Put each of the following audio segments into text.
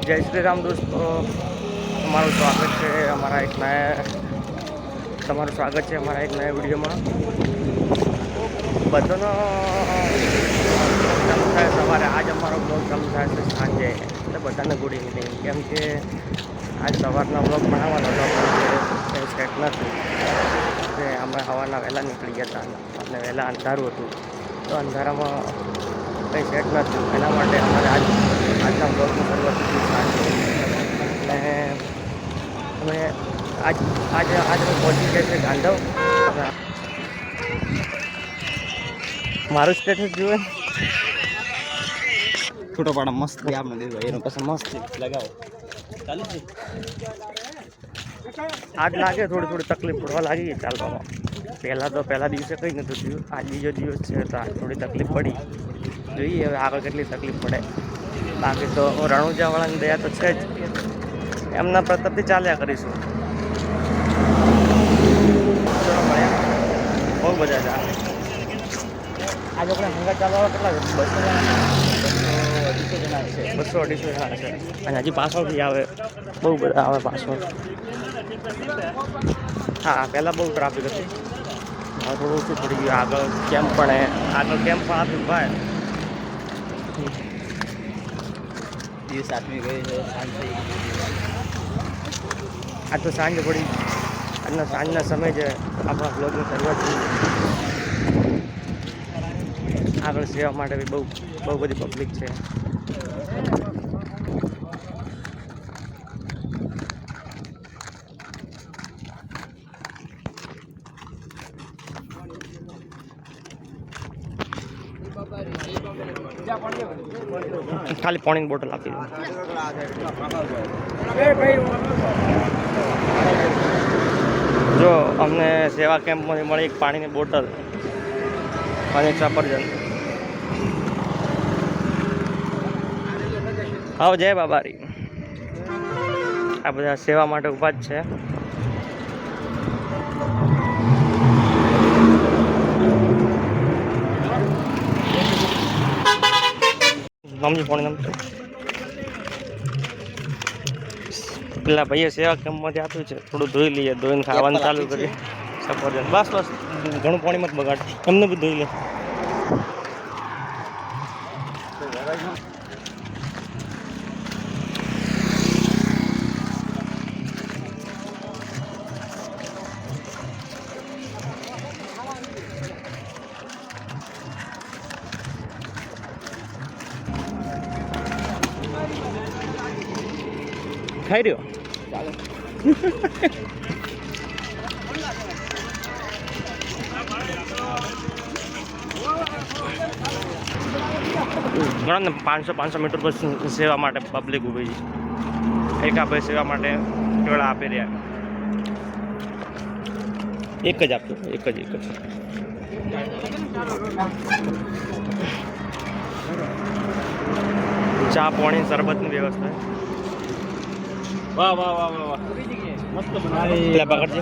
જય શ્રી રામ દોસ્તો, તમારું સ્વાગત છે અમારા એક નયા વિડીયોમાં. બધાનો ચાલુ થાય સવારે, આજ અમારો બ્લોગ ચાલુ થાય છે સાંજે, એટલે બધાને ગુડ ઇવનિંગ. કેમ કે આજ સવારના બ્લોગ બનાવવાનો હતો કંઈ સેટ નથી. અમે સવારના વહેલા નીકળી ગયા હતા અને વહેલા અંધારું હતું, તો અંધારામાં કંઈ સેટ નથી. એના માટે અમારે આજના બ્લોગની શરૂઆત હતી સાંજે. અને અમે આજે અમે પહોંચી ગયા છે ગાંધવ. મારું સ્ટેટસ જુએ છૂટો પાડો મસ્ત આપણે દેવો એનો પછી મસ્ત લગાવો ચાલુ છે. આજ લાગે થોડી તકલીફ પડવા લાગી ચાલવામાં. પહેલા દિવસે કંઈ નહોતું થયું, આજ બીજો દિવસ છે તો આજ થોડી તકલીફ પડી. જોઈએ હવે આગળ કેટલી તકલીફ પડે. બાકી તો રણુજાવાળાની દયા તો છે જ, એમના પ્રતાપથી ચાલ્યા કરીશું. બહુ બધા ચાલે. આજે આપણે હંગા ચાલવા કેટલા 200-250 જણા છે. અને હજી પાછળથી આવે, બહુ બધા આવે પાછળ. હા, પહેલાં બહુ ટ્રાફિક હતી, હવે થોડું ઓછું પડી ગયું. આગળ કેમ્પ પણ આપ્યું ભાઈ. દિવસ આઠમી ગઈ છે, સાંજ થઈ ગઈ. આજ તો સાંજ પડી. આજના સાંજના સમય છે આપણા બ્લોગની શરૂઆત થઈ. આગળ સેવા માટે બી બહુ બધી પબ્લિક છે. ખાલી પાણીની બોટલ આપી દો. જો અમને સેવા કેમ્પમાંથી મળી એક પાણીની બોટલ અને એક સફરજન. આવો જય બાબારી. આ બધા સેવા માટે ઊભા જ છે. નામજી ફોન નામ પેલા ભાઈએ સેવા કેમ્પમાંથી આપ્યું છે, થોડું ધોઈ લઈએ. ધોઈને ખાવાનું ચાલુ કરીએ. સફરજન બસ ઘણું પાણી મત બગાડ, એમને બી ધોઈ લે. ખાઈ રહ્યો ઘણા ને 500 મીટર પર સેવા માટે પબ્લિક ઊભી છે. એક આપણે સેવા માટે કેવડા આપી રહ્યા. એક જ આપજો, એક જ ચા પાણી શરબતની વ્યવસ્થા. વાહ વાહ વાહ વાહ મસ્ત બનાવી. એટલે પકડજે.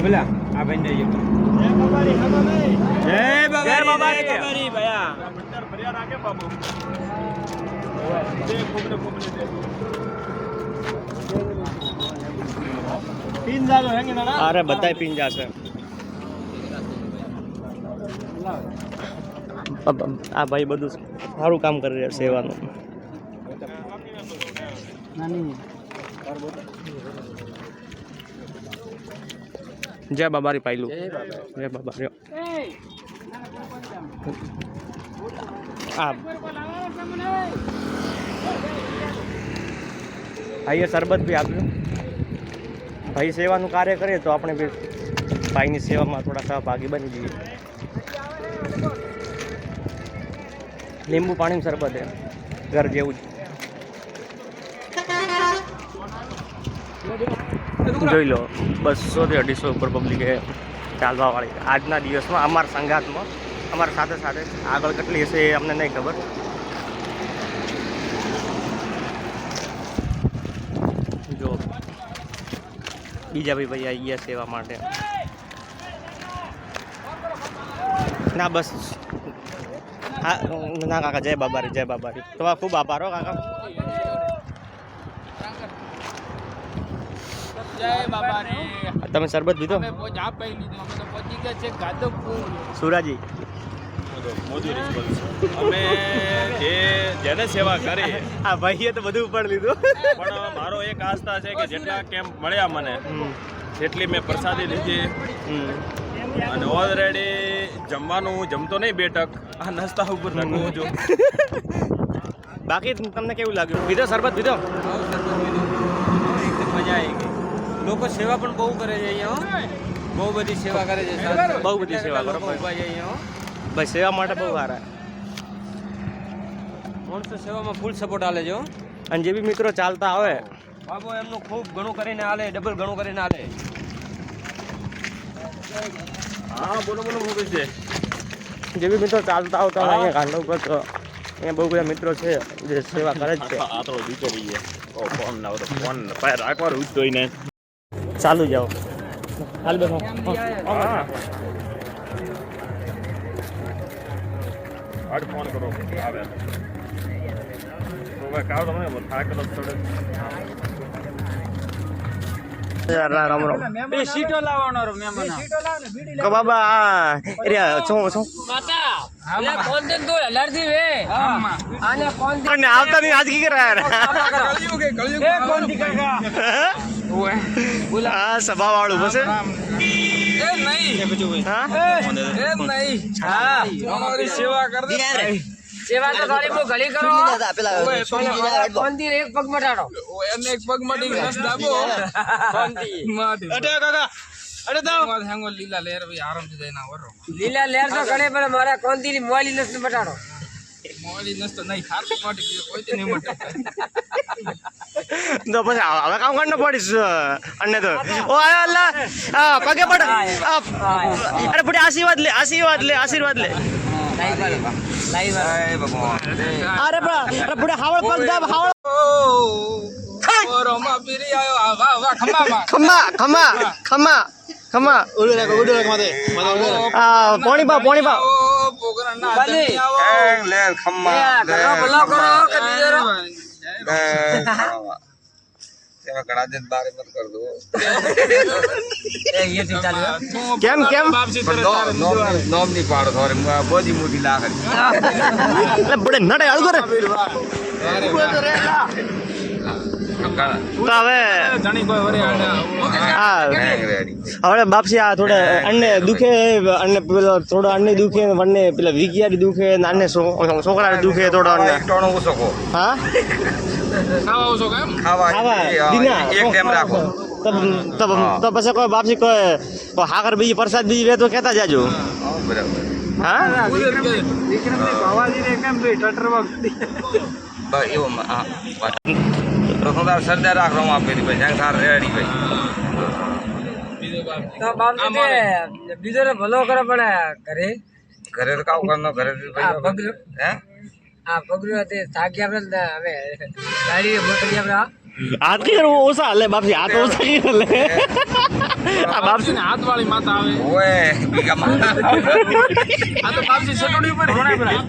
પેલા આ ભાઈ જય બાબારી ભયા ભર્યા રાખે બાબુ. અરે બધાય પીન જશે. આ ભાઈ બધું સારું કામ કરી રહ્યા સેવાનું. જય બાબારી પાયલું. જય બાબારી. આ ભાઈએ શરબત બી આપ્યું. ભાઈ સેવાનું કાર્ય કરીએ તો આપણે બી ભાઈની સેવામાં થોડા સહભાગી બની જઈએ. લીંબુ પાણીનું શરબત છે, ઘર જેવું જ. જોઈ લો 200-250 ઉપર પબ્લિક ચાલવાવાળી આજના દિવસમાં. અમારા સંઘાતમાં અમારા સાથે આગળ કેટલી હશે એ અમને નહીં ખબર. જો બીજા ભાઈ આવી ગયા સેવા માટે. ના બસ હા ના કાકા જય બાબારી જય બાબારી તમારો ખૂબ આભાર હો કાકા જય બાબા રે તમે શરબત પીધો અમે પહોંચી લીધો અમે તો પહોંચી ગયા છે ગાદવપુર સુરાજી અમે જેને સેવા કરી આ ભાઈએ તો બધું ઉપર લીધું પણ મારો એક આસ્થા છે કે જેટલા કેમ્પ મળ્યા મને જેટલી મેં પ્રસાદી લીધી અને ઓલરેડી જમવાનું હું જમતો નહીં 2 ટક આ નાસ્તા ઉપર રાખું છું બાકી તમને કેવું લાગ્યું પીધો શરબત પીધો મજા આવી ગઈ લોકો સેવા પણ બહુ કરે છે અહીંયા બહુ બધી સેવા કરે છે બહુ બધી સેવા કરો ઉભા છે અહીંયા ભાઈ સેવા માટે બહુ સારા માણસો સેવામાં ફૂલ સપોર્ટ આલે છે અને જે બી મિત્રો ચાલતા આવે બાબો એમનું ખૂબ ઘણું કરીને આલે ડબલ ઘણું કરીને આલે હા બોલો બોલો મોકલી છે જે બી મિત્રો ચાલતા આવતા હોય અહીંયા ગાંડા ઉપર તો અહીંયા બહુ બધા મિત્રો છે જે સેવા કરે જ છે આ તો દીતો રહીએ ફોન ના તો ફોન પાય રાખવાનો ઉજ જોઈને ચાલુ જાઓ હાલ બેઠો હા આડ ફોન કરો આવે તો ભાઈ કાવ તમને થાક તો થોડે રામ રામ બે સીટો લાવવાનો રો મહેમાન કો બાબા એરિયા છો લે કોણ દે તો એલર્જી વે આને કોણ દે પણ આવતા નહીં આજ કી કરા યાર એ કોણ દીકરા ઓએ હા સભા વાળું બસ એ નહીં હા એ નહીં હા તમારી સેવા કર દે સેવા તો તારી મો ગળી કરો કોણ દી એક પગ મટાડો એને એક પગ મટી નસ દાબો કોણ દી અડે કાકા અરે દાવ હેંગો લીલા લેર ભાઈ આરામથી જઈને આવરો લીલા લેર તો ગળે પર મારા કોણ દી મોલી નસ મટાડો મોલી નસ તો નહીં ખાતી મોટી કોઈ તે નહીં મટે તો પછી હવે કામ કરવું પડીશ અને તો ઓ અલ્લાહ આ પગે પડ અરે પુડે આશીર્વાદ લે અરે પુડે હાવળ પગ દાબ હાવળ રોમા પીરી આયો આ વાહ વાહ ખમા ઉડે રાખો માથે આ પોણી પાવ ઓ પોગરા ના આદમી આવો લે ખમ્મા કરો ભલો કરો કે દીરો સેવા કરા દે બારે મત કર દો એ યે થી ચાલુ કેમ નોમ ની પાડો થોરે બોજી મોટી લાખ એટલે બડે નડે અળગો રે તો હવે જણી કોઈ વરે હા હવે બાપસી આ થોડે અન્ને દુખે અને પેલો થોડો અન્ને દુખે વન્ને પેલા વિગિયારી દુખે નાને છોકરા દુખે થોડો અન્ને ટોણો ઉસકો હા ખાવા આવશો કેમ ખાવા દીના એક ટાઈમ રાખો તો પછી કોઈ બાપસી કોઈ હાકર બીજી પ્રસાદ બીજી વે તો કહેતા જાજો બરાબર હા વિક્રમની ભાવાજી ને કેમ ભાઈ ટટરવા બસ એવું પ્રથમદાર સરદાર રાખવા આપી હતી ભાઈ સાર રેડી ભાઈ તો બાપજી બીજો ને ભલો કરે પણ ઘરે ઘરે તો કાવ કરનો ઘરે આ પગલું હે આ પગલું તે થાકી આપણે હવે ગાડી મોટરી આપણે હાથ કી કરવું ઓછા હાલે બાપસી હાથ ઓછા કી હાલે આ બાપસી ને હાથ વાળી માતા આવે ઓએ બીગામાં આ તો બાપજી સટોડી પર ઘણા બરા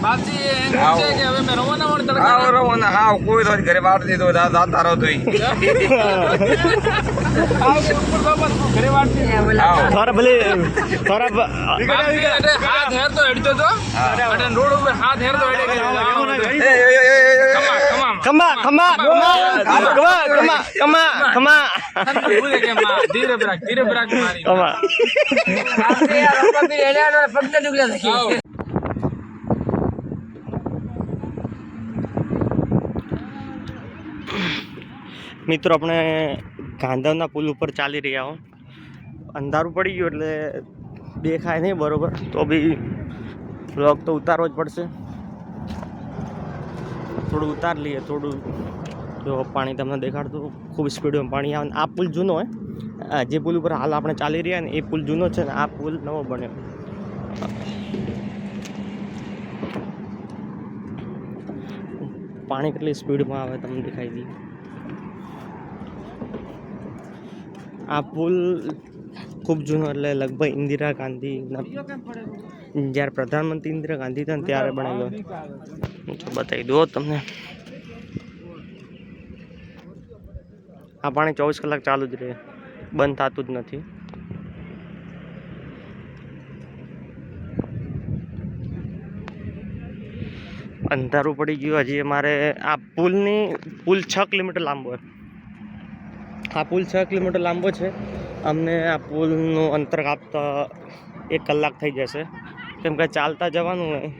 બાપજી એમ છે કે હવે મે રવાના વણ તડકા આવ રહો ને આવ કોઈ તો ઘરે વાટ દીધો દાતા રહો તોય આવ કે ઉપર બાપા ઘરે વાટતી આવ થોડા ભલે થોડા હાથ હેર તો હેડતો તો અને રોડ ઉપર હાથ હેર તો હેડે ખમા ભૂલે કે માં ધીરે બ્રાક મારી ખમા આપણે આ રમવા પી હેડ્યા પગને દુખલા થઈ મિત્રો આપણે ગાંધીના પુલ ઉપર ચાલી રહ્યા હો અંધારું પડી ગયું એટલે દેખાય નહીં બરોબર તો બી વ્લોગ તો ઉતારવો જ પડશે થોડું ઉતાર લઈએ થોડું જો પાણી તમને દેખાડતું ખૂબ સ્પીડમાં પાણી આવે આ પુલ જૂનો હોય જે પુલ ઉપર હાલ આપણે ચાલી રહ્યા ને એ પુલ જૂનો છે ને આ પુલ નવો બન્યો પાણી કેટલી સ્પીડમાં આવે તમને દેખાઈ દઈએ આ પુલ ખૂબ જૂનો એટલે લગભગ ઇન્દિરા ગાંધીના જ્યારે પ્રધાનમંત્રી ઇન્દિરા ગાંધી હતા ને ત્યારે બનાવેલો. બતાવી દો તમને. આ પાણી 24 કલાક ચાલુ જ રહે, બંધ થતું જ નથી. અંધારું પડી ગયું. હજી અમારે આ પુલ 6 કિલોમીટર લાંબો છે. આ પુલ 6 કિલોમીટર લાંબો છે. અમને આ પુલનું અંતર કાપતા 1 કલાક થઈ જશે, કેમ કે ચાલતા જવાનું હોય.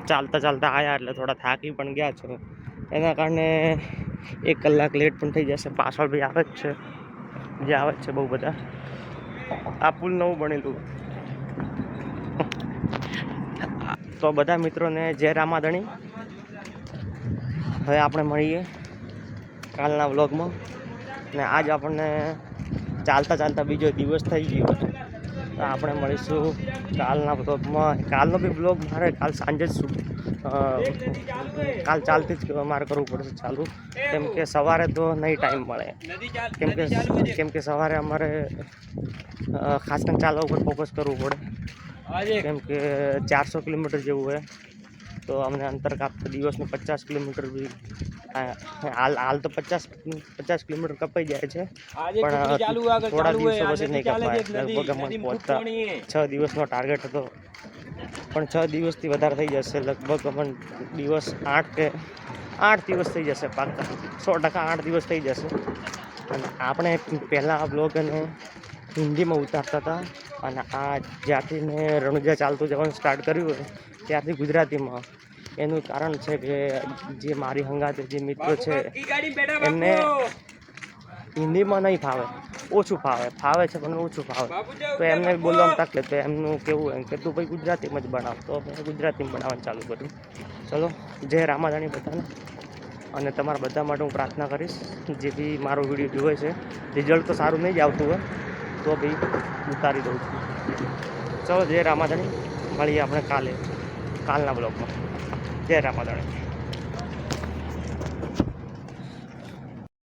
ચાલતા આવ્યા એટલે થોડા થાકી પણ ગયા છે, એના કારણે 1 કલાક લેટ પણ થઈ જશે. પાછળ ભાઈ આવે જ છે બહુ બધા. આ પુલ નવું બનેલું. તો બધા મિત્રોને જય રામાધણી. હવે આપણે મળીએ કાલના વ્લોગમાં. ને આજ આપણને ચાલતા બીજો દિવસ થઈ ગયો, તો આપણે મળીશું કાલના વ્લોગમાં. કાલનો બી વ્લોગ મારે કાલ સાંજે જ કાલ ચાલતી જ મારે કરવું પડશે ચાલુ, કેમ કે સવારે તો નહીં ટાઈમ મળે, કેમ કે સવારે અમારે ખાસ કરીને ચાલવા ઉપર ફોકસ કરવું પડે, કેમ કે 400 કિલોમીટર જેવું હોય. તો અમને અંતર કાપતા દિવસનું 50 કિલોમીટર બી હાલ તો 50 કિલોમીટર કપાઈ જાય છે, પણ થોડા દિવસો પછી નહીં કપાય. લગભગ અમે પહોંચતા 6 દિવસનો ટાર્ગેટ હતો, પણ 6 દિવસથી વધારે થઈ જશે. લગભગ અમને દિવસ 8 દિવસ થઈ જશે પાક્કા, 100% 8 દિવસ થઈ જશે. અને આપણે પહેલાં આ બ્લોગ અને હિન્દીમાં ઉતારતા હતા, અને આ જ્યારથી મેં રણુજા ચાલતું જવાનું સ્ટાર્ટ કર્યું હોય ત્યારથી ગુજરાતીમાં. એનું કારણ છે કે જે મારી હંગાતે જે મિત્રો છે એમને હિન્દીમાં નહીં ફાવે, ઓછું ફાવે છે પણ ઓછું ફાવે, તો એમને બોલવામાં તકલીફ. તો એમનું કેવું એમ કે તું ભાઈ ગુજરાતીમાં જ બનાવ, તો મેં ગુજરાતીમાં બનાવવાનું ચાલુ કર્યું. ચલો, જય રામાધણી બધાને. અને તમારા બધા માટે હું પ્રાર્થના કરીશ, જે બી મારો વિડીયો જોવે છે રિઝલ્ટ તો સારું નહીં જ આવતું હોય તો બી ઉતારી દઉં છું. ચલો, જય રામાધણી. મળીએ આપણે કાલના બ્લોગમાં. જય રામાધણી.